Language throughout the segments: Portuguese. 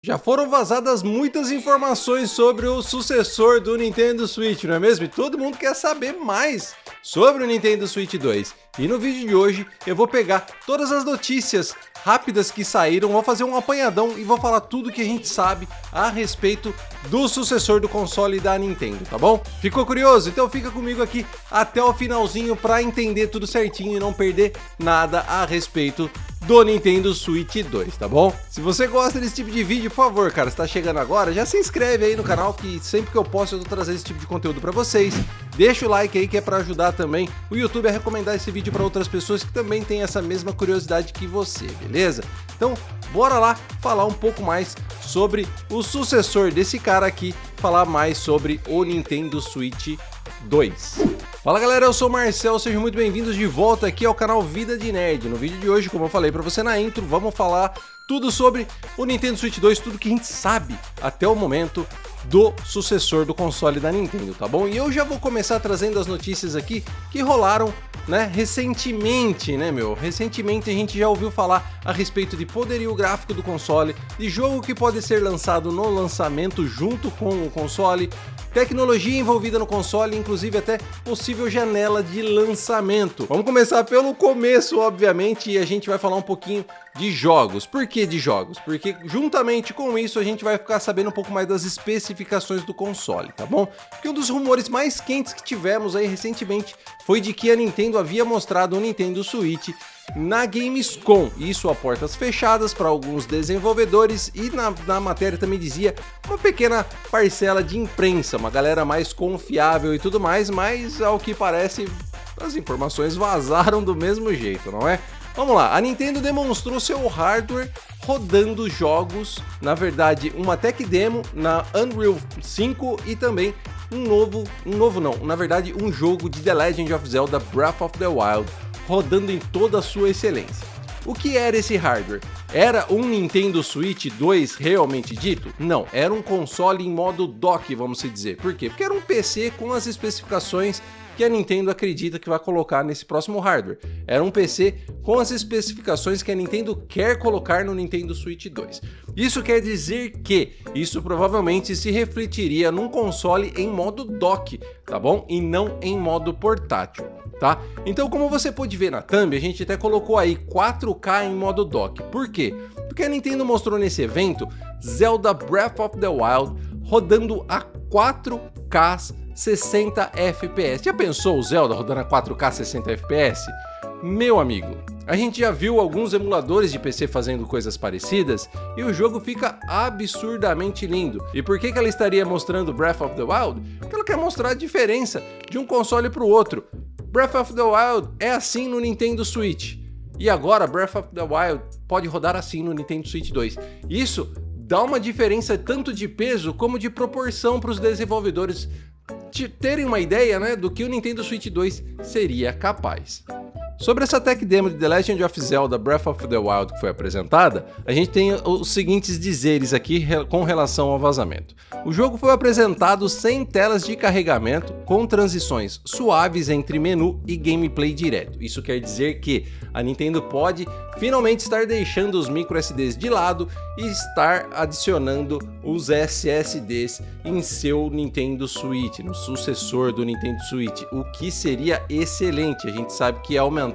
Já foram vazadas muitas informações sobre o sucessor do Nintendo Switch, não é mesmo? E todo mundo quer saber mais sobre o Nintendo Switch 2. E no vídeo de hoje eu vou pegar todas as notícias rápidas que saíram, vou fazer um apanhadão e vou falar tudo que a gente sabe a respeito do sucessor do console da Nintendo, tá bom? Ficou curioso? Então fica comigo aqui até o finalzinho para entender tudo certinho e não perder nada a respeito do Nintendo Switch 2, tá bom? Se você gosta desse tipo de vídeo, por favor, cara, se tá chegando agora, já se inscreve aí no canal, que sempre que eu posto eu tô trazendo esse tipo de conteúdo pra vocês. Deixa o like aí, que é pra ajudar também o YouTube a recomendar esse vídeo pra outras pessoas que também têm essa mesma curiosidade que você, beleza? Então, bora lá falar um pouco mais sobre o sucessor desse cara aqui, falar mais sobre o Nintendo Switch 2. Fala galera, eu sou o Marcel, sejam muito bem-vindos de volta aqui ao canal Vida de Nerd. No vídeo de hoje, como eu falei pra você na intro, vamos falar tudo sobre o Nintendo Switch 2, tudo que a gente sabe até o momento do sucessor do console da Nintendo, tá bom? E eu já vou começar trazendo as notícias aqui que rolaram, né, recentemente, né, meu? Recentemente a gente já ouviu falar a respeito de poderio gráfico do console, de jogo que pode ser lançado no lançamento junto com o console, tecnologia envolvida no console, inclusive até possível janela de lançamento. Vamos começar pelo começo, obviamente, e a gente vai falar um pouquinho de jogos. Por que de jogos? Porque juntamente com isso a gente vai ficar sabendo um pouco mais das especificações do console, tá bom? Porque um dos rumores mais quentes que tivemos aí recentemente foi de que a Nintendo havia mostrado o Nintendo Switch na Gamescom, isso a portas fechadas para alguns desenvolvedores, e na matéria também dizia uma pequena parcela de imprensa, uma galera mais confiável e tudo mais, mas ao que parece as informações vazaram do mesmo jeito, não é? Vamos lá, a Nintendo demonstrou seu hardware rodando jogos, na verdade uma tech demo na Unreal 5 e também um jogo de The Legend of Zelda Breath of the Wild, rodando em toda a sua excelência. O que era esse hardware? Era um Nintendo Switch 2 realmente dito? Não, era um console em modo dock, vamos dizer. Por quê? Porque era um PC com as especificações que a Nintendo acredita que vai colocar nesse próximo hardware. Era um PC com as especificações que a Nintendo quer colocar no Nintendo Switch 2. Isso quer dizer que isso provavelmente se refletiria num console em modo dock, tá bom? E não em modo portátil, tá? Então, como você pode ver na thumb, a gente até colocou aí 4K em modo dock. Por quê? Porque a Nintendo mostrou nesse evento Zelda Breath of the Wild rodando a 4K 60 FPS. Já pensou o Zelda rodando a 4K 60 FPS? Meu amigo, a gente já viu alguns emuladores de PC fazendo coisas parecidas e o jogo fica absurdamente lindo. E por que ela estaria mostrando Breath of the Wild? Porque ela quer mostrar a diferença de um console para o outro. Breath of the Wild é assim no Nintendo Switch. E agora Breath of the Wild pode rodar assim no Nintendo Switch 2. Isso dá uma diferença tanto de peso como de proporção para os desenvolvedores terem uma ideia, né, do que o Nintendo Switch 2 seria capaz. Sobre essa tech demo de The Legend of Zelda Breath of the Wild que foi apresentada, a gente tem os seguintes dizeres aqui com relação ao vazamento. O jogo foi apresentado sem telas de carregamento, com transições suaves entre menu e gameplay direto. Isso quer dizer que a Nintendo pode finalmente estar deixando os micro SDs de lado e estar adicionando os SSDs em seu Nintendo Switch, no sucessor do Nintendo Switch, o que seria excelente. A gente sabe que ia aumentar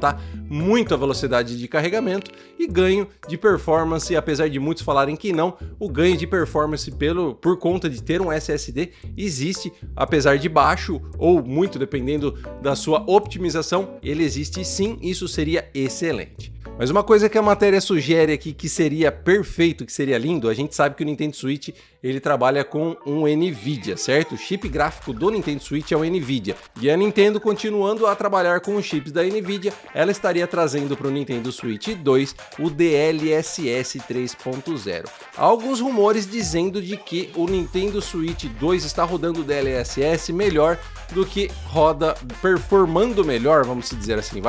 muito a velocidade de carregamento e ganho de performance, apesar de muitos falarem que não, o ganho de performance por conta de ter um SSD existe, apesar de baixo ou muito dependendo da sua optimização, ele existe sim, isso seria excelente. Mas uma coisa que a matéria sugere aqui que seria perfeito, que seria lindo, a gente sabe que o Nintendo Switch ele trabalha com um NVIDIA, certo? O chip gráfico do Nintendo Switch é o NVIDIA. E a Nintendo, continuando a trabalhar com os chips da NVIDIA, ela estaria trazendo para o Nintendo Switch 2 o DLSS 3.0. Há alguns rumores dizendo de que o Nintendo Switch 2 está rodando o DLSS melhor do que roda, performando melhor, vamos dizer assim,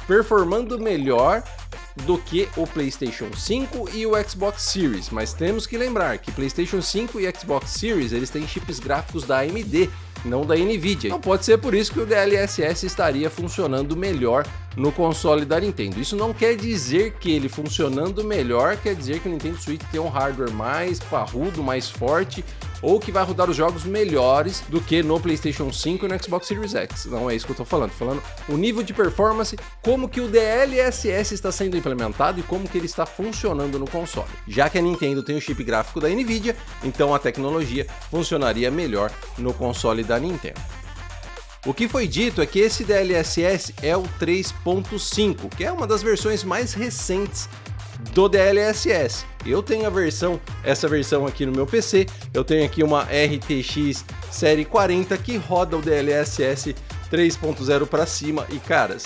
performando melhor do que o PlayStation 5 e o Xbox Series, mas temos que lembrar que PlayStation 5 e Xbox Series eles têm chips gráficos da AMD, não da NVIDIA. Então pode ser por isso que o DLSS estaria funcionando melhor no console da Nintendo. Isso não quer dizer que ele funcionando melhor, quer dizer que o Nintendo Switch tem um hardware mais parrudo, mais forte, ou que vai rodar os jogos melhores do que no PlayStation 5 e no Xbox Series X. Não é isso que eu tô falando o nível de performance, como que o DLSS está sendo implementado e como que ele está funcionando no console. Já que a Nintendo tem o chip gráfico da Nvidia, então a tecnologia funcionaria melhor no console da Nintendo. O que foi dito é que esse DLSS é o 3.5, que é uma das versões mais recentes do DLSS. Eu tenho essa versão aqui no meu PC, eu tenho aqui uma RTX série 40 que roda o DLSS 3.0 para cima e caras,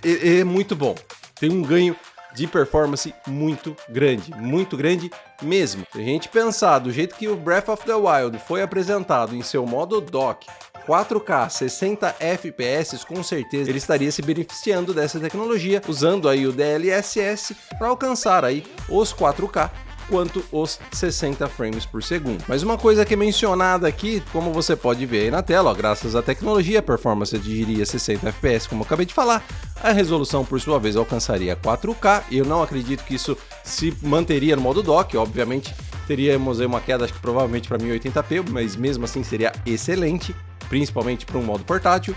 é muito bom, tem um ganho de performance muito grande mesmo. Se a gente pensar do jeito que o Breath of the Wild foi apresentado em seu modo dock, 4K 60 FPS, com certeza ele estaria se beneficiando dessa tecnologia, usando aí o DLSS para alcançar aí os 4K quanto os 60 frames por segundo. Mas uma coisa que é mencionada aqui, como você pode ver aí na tela, ó, graças à tecnologia, a performance atingiria 60 FPS, como eu acabei de falar, a resolução por sua vez alcançaria 4K, eu não acredito que isso se manteria no modo dock, obviamente teríamos aí uma queda, acho que provavelmente para 1080p, mas mesmo assim seria excelente, principalmente para um modo portátil.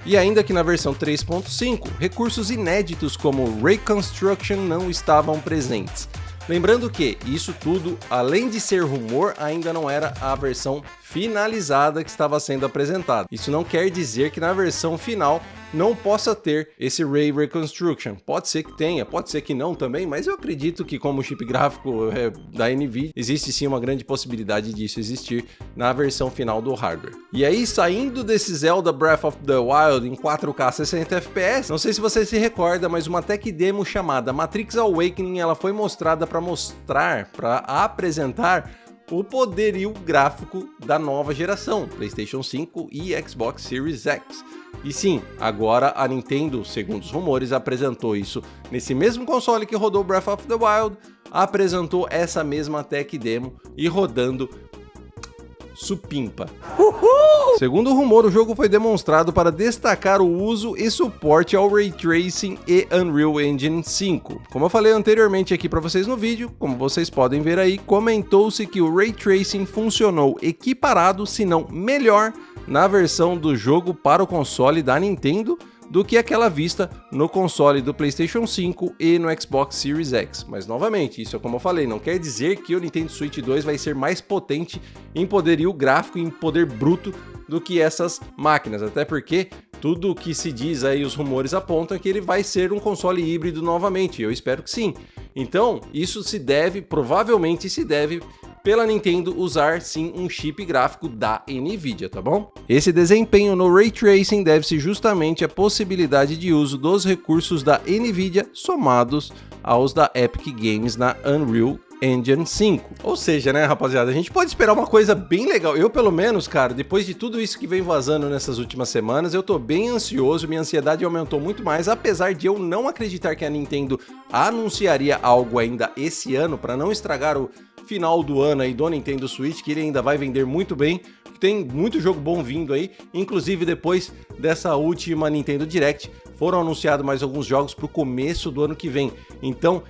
E ainda que na versão 3.5, recursos inéditos como Ray Construction não estavam presentes. Lembrando que isso tudo, além de ser rumor, ainda não era a versão finalizada que estava sendo apresentada. Isso não quer dizer que na versão final não possa ter esse Ray Reconstruction. Pode ser que tenha, pode ser que não também, mas eu acredito que como chip gráfico da Nvidia, existe sim uma grande possibilidade disso existir na versão final do hardware. E aí, saindo desse Zelda Breath of the Wild em 4K 60 FPS, não sei se você se recorda, mas uma tech demo chamada Matrix Awakening, ela foi mostrada para apresentar o poderio gráfico da nova geração, PlayStation 5 e Xbox Series X. E sim, agora a Nintendo, segundo os rumores, apresentou isso nesse mesmo console que rodou Breath of the Wild, apresentou essa mesma tech demo e rodando supimpa. Uhul! Segundo o rumor, o jogo foi demonstrado para destacar o uso e suporte ao Ray Tracing e Unreal Engine 5. Como eu falei anteriormente aqui para vocês no vídeo, como vocês podem ver aí, comentou-se que o Ray Tracing funcionou equiparado, se não melhor, na versão do jogo para o console da Nintendo do que aquela vista no console do PlayStation 5 e no Xbox Series X. Mas novamente, isso é como eu falei, não quer dizer que o Nintendo Switch 2 vai ser mais potente em poderio gráfico e em poder bruto do que essas máquinas, até porque tudo o que se diz aí, os rumores apontam que ele vai ser um console híbrido novamente, eu espero que sim. Então, isso provavelmente se deve pela Nintendo usar sim um chip gráfico da Nvidia, tá bom? Esse desempenho no Ray Tracing deve-se justamente à possibilidade de uso dos recursos da Nvidia somados aos da Epic Games na Unreal Engine 5. Ou seja, né, rapaziada, a gente pode esperar uma coisa bem legal. Eu, pelo menos, cara, depois de tudo isso que vem vazando nessas últimas semanas, eu tô bem ansioso, minha ansiedade aumentou muito mais, apesar de eu não acreditar que a Nintendo anunciaria algo ainda esse ano, para não estragar o final do ano aí do Nintendo Switch, que ele ainda vai vender muito bem, tem muito jogo bom vindo aí, inclusive depois dessa última Nintendo Direct, foram anunciados mais alguns jogos para o começo do ano que vem, então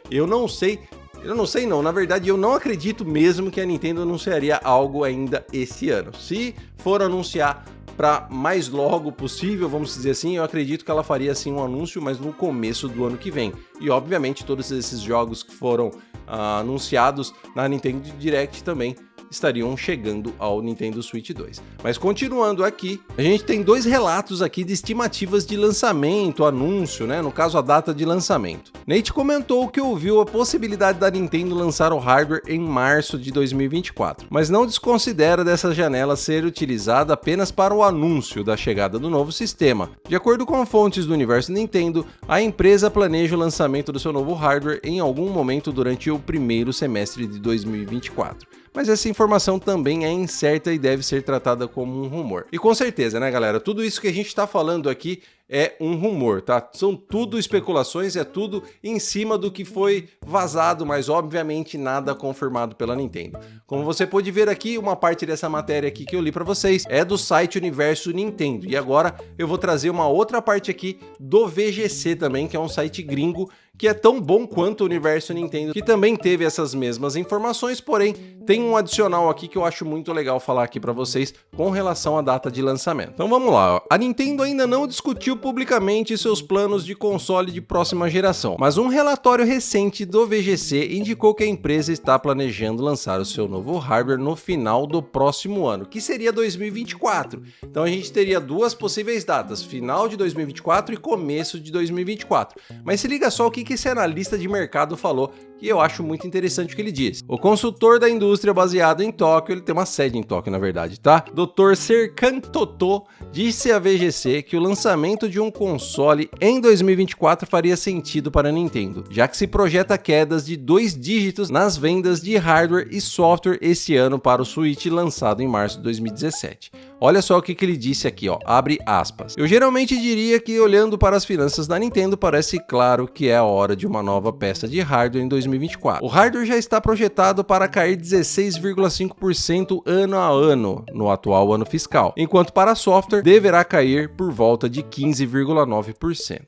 na verdade eu não acredito mesmo que a Nintendo anunciaria algo ainda esse ano. Se for anunciar para mais logo possível, vamos dizer assim, eu acredito que ela faria assim um anúncio, mas no começo do ano que vem. E obviamente todos esses jogos que foram anunciados na Nintendo Direct também estariam chegando ao Nintendo Switch 2. Mas continuando aqui, a gente tem dois relatos aqui de estimativas de lançamento, anúncio, né? No caso, a data de lançamento. Nate comentou que ouviu a possibilidade da Nintendo lançar o hardware em março de 2024, mas não desconsidera dessa janela ser utilizada apenas para o anúncio da chegada do novo sistema. De acordo com fontes do universo Nintendo, a empresa planeja o lançamento do seu novo hardware em algum momento durante o primeiro semestre de 2024. mas essa informação também é incerta e deve ser tratada como um rumor. E com certeza, né, galera, tudo isso que a gente está falando aqui é um rumor, tá? São tudo especulações, é tudo em cima do que foi vazado, mas obviamente nada confirmado pela Nintendo. Como você pode ver aqui, uma parte dessa matéria aqui que eu li para vocês é do site Universo Nintendo. E agora eu vou trazer uma outra parte aqui do VGC também, que é um site gringo que é tão bom quanto o Universo Nintendo, que também teve essas mesmas informações, porém tem um adicional aqui que eu acho muito legal falar aqui para vocês com relação à data de lançamento. Então vamos lá, ó. A Nintendo ainda não discutiu publicamente seus planos de console de próxima geração, mas um relatório recente do VGC indicou que a empresa está planejando lançar o seu novo hardware no final do próximo ano, que seria 2024. Então a gente teria duas possíveis datas, final de 2024 e começo de 2024. Mas se liga só o que esse analista de mercado falou, que eu acho muito interessante o que ele diz. O consultor da indústria baseado em Tóquio, ele tem uma sede em Tóquio, na verdade, tá? Dr. Serkan Toto disse à VGC que o lançamento de um console em 2024 faria sentido para a Nintendo, já que se projeta quedas de 2 dígitos nas vendas de hardware e software esse ano para o Switch lançado em março de 2017. Olha só o que ele disse aqui, ó, abre aspas. Eu geralmente diria que olhando para as finanças da Nintendo parece claro que é a hora de uma nova peça de hardware em 2024. O hardware já está projetado para cair 16,5% ano a ano no atual ano fiscal, enquanto para software deverá cair por volta de 15,9%.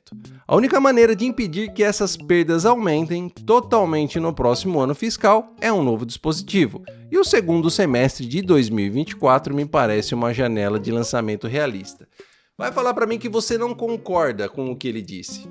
A única maneira de impedir que essas perdas aumentem totalmente no próximo ano fiscal é um novo dispositivo. E o segundo semestre de 2024 me parece uma janela de lançamento realista. Vai falar para mim que você não concorda com o que ele disse.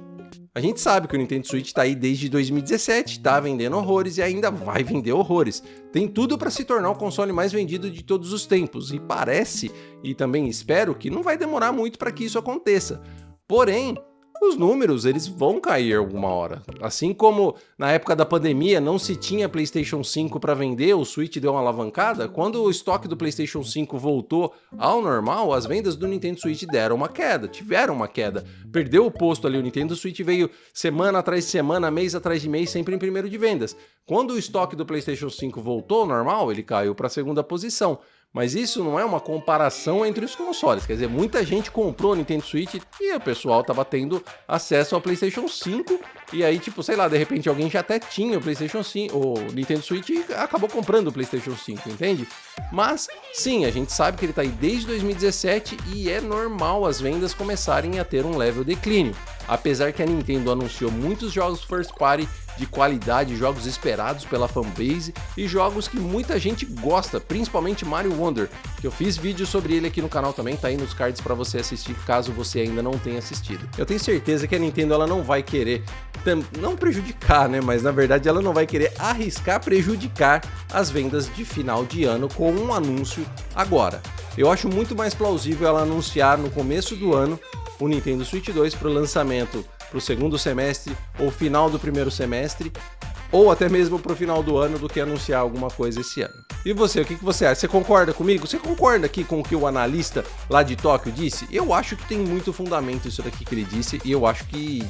A gente sabe que o Nintendo Switch está aí desde 2017, está vendendo horrores e ainda vai vender horrores. Tem tudo para se tornar o console mais vendido de todos os tempos e parece, e também espero, que não vai demorar muito para que isso aconteça. Porém, os números eles vão cair alguma hora. Assim como na época da pandemia não se tinha PlayStation 5 para vender, o Switch deu uma alavancada, quando o estoque do PlayStation 5 voltou ao normal, as vendas do Nintendo Switch deram uma queda, tiveram uma queda. Perdeu o posto ali, o Nintendo Switch veio semana atrás de semana, mês atrás de mês, sempre em primeiro de vendas. Quando o estoque do PlayStation 5 voltou ao normal, ele caiu para a segunda posição. Mas isso não é uma comparação entre os consoles, quer dizer, muita gente comprou o Nintendo Switch e o pessoal tava tendo acesso ao PlayStation 5 e aí, tipo, sei lá, de repente alguém já até tinha o PlayStation 5, o Nintendo Switch e acabou comprando o PlayStation 5, entende? Mas, sim, a gente sabe que ele tá aí desde 2017 e é normal as vendas começarem a ter um leve declínio. Apesar que a Nintendo anunciou muitos jogos first party de qualidade, jogos esperados pela fanbase e jogos que muita gente gosta, principalmente Mario Wonder, que eu fiz vídeo sobre ele aqui no canal também, tá aí nos cards para você assistir caso você ainda não tenha assistido. Eu tenho certeza que a Nintendo ela não vai querer, não prejudicar, né, mas na verdade ela não vai querer arriscar prejudicar as vendas de final de ano com um anúncio agora. Eu acho muito mais plausível ela anunciar no começo do ano o Nintendo Switch 2 para o lançamento para o segundo semestre ou final do primeiro semestre, ou até mesmo para o final do ano, do que anunciar alguma coisa esse ano. E você, o que você acha? Você concorda comigo? Você concorda aqui com o que o analista lá de Tóquio disse? Eu acho que tem muito fundamento isso daqui que ele disse e eu acho que,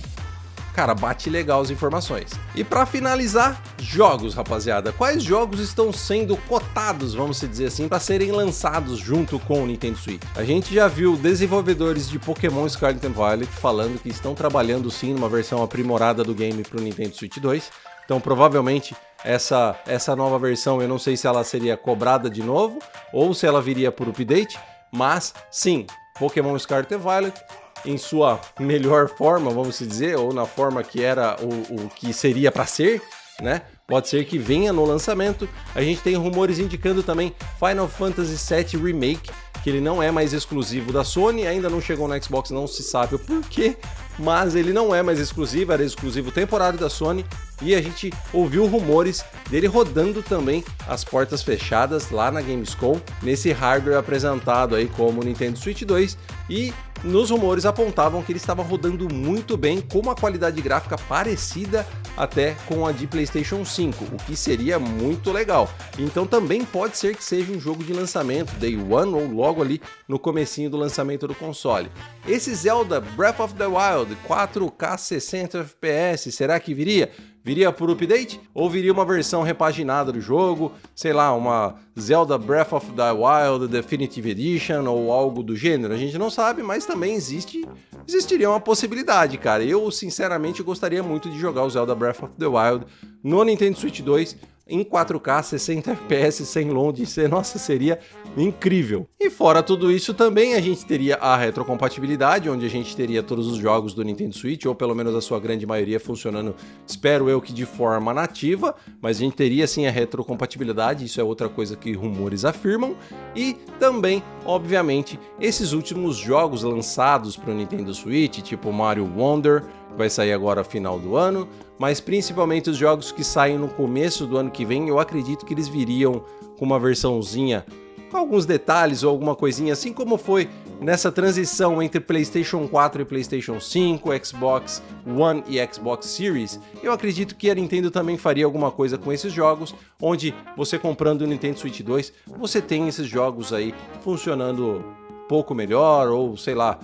cara, bate legal as informações. E para finalizar, jogos, rapaziada. Quais jogos estão sendo cotados, vamos dizer assim, para serem lançados junto com o Nintendo Switch? A gente já viu desenvolvedores de Pokémon Scarlet and Violet falando que estão trabalhando sim numa versão aprimorada do game para o Nintendo Switch 2. Então, provavelmente, essa nova versão, eu não sei se ela seria cobrada de novo ou se ela viria por update, mas sim, Pokémon Scarlet and Violet em sua melhor forma, vamos dizer, ou na forma que era o que seria para ser, né? Pode ser que venha no lançamento. A gente tem rumores indicando também Final Fantasy VII Remake, que ele não é mais exclusivo da Sony, ainda não chegou no Xbox, não se sabe o porquê, mas ele não é mais exclusivo, era exclusivo temporário da Sony, e a gente ouviu rumores dele rodando também as portas fechadas lá na Gamescom, nesse hardware apresentado aí como Nintendo Switch 2, e nos rumores apontavam que ele estava rodando muito bem, com uma qualidade gráfica parecida até com a de PlayStation 5, o que seria muito legal. Então também pode ser que seja um jogo de lançamento, Day One ou logo ali no comecinho do lançamento do console. Esse Zelda Breath of the Wild 4K 60 FPS, será que viria? Viria por update? Ou viria uma versão repaginada do jogo? Sei lá, uma Zelda Breath of the Wild Definitive Edition ou algo do gênero? A gente não sabe, mas também existiria uma possibilidade, cara. Eu, sinceramente, gostaria muito de jogar o Zelda Breath of the Wild no Nintendo Switch 2 em 4K, 60 FPS, sem load, nossa, seria incrível. E fora tudo isso também a gente teria a retrocompatibilidade, onde a gente teria todos os jogos do Nintendo Switch, ou pelo menos a sua grande maioria funcionando, espero eu que de forma nativa, mas a gente teria sim a retrocompatibilidade, isso é outra coisa que rumores afirmam, e também, obviamente, esses últimos jogos lançados para o Nintendo Switch, tipo Mario Wonder, que vai sair agora final do ano, mas principalmente os jogos que saem no começo do ano que vem, eu acredito que eles viriam com uma versãozinha, com alguns detalhes ou alguma coisinha, assim como foi nessa transição entre PlayStation 4 e PlayStation 5, Xbox One e Xbox Series. Eu acredito que a Nintendo também faria alguma coisa com esses jogos, onde você comprando o Nintendo Switch 2, você tem esses jogos aí funcionando um pouco melhor, ou sei lá,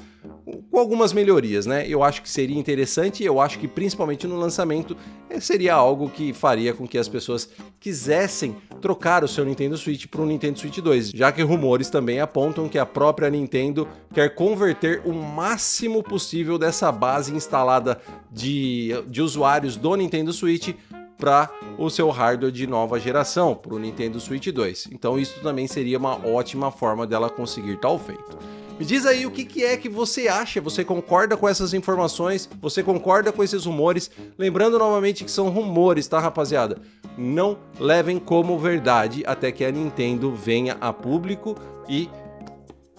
com algumas melhorias, né? Eu acho que seria interessante e eu acho que principalmente no lançamento seria algo que faria com que as pessoas quisessem trocar o seu Nintendo Switch para um Nintendo Switch 2, já que rumores também apontam que a própria Nintendo quer converter o máximo possível dessa base instalada de usuários do Nintendo Switch para o seu hardware de nova geração, para o Nintendo Switch 2. Então isso também seria uma ótima forma dela conseguir tal feito. Me diz aí o que é que você acha, você concorda com essas informações, você concorda com esses rumores? Lembrando novamente que são rumores, tá, rapaziada? Não levem como verdade até que a Nintendo venha a público e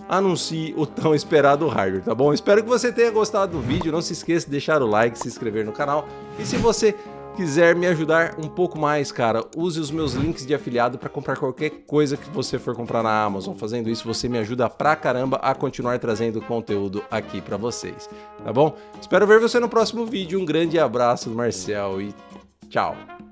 anuncie o tão esperado hardware, tá bom? Espero que você tenha gostado do vídeo, não se esqueça de deixar o like, se inscrever no canal, e se você quiser me ajudar um pouco mais, cara, use os meus links de afiliado para comprar qualquer coisa que você for comprar na Amazon. Fazendo isso, você me ajuda pra caramba a continuar trazendo conteúdo aqui para vocês, tá bom? Espero ver você no próximo vídeo. Um grande abraço do Marcel e tchau!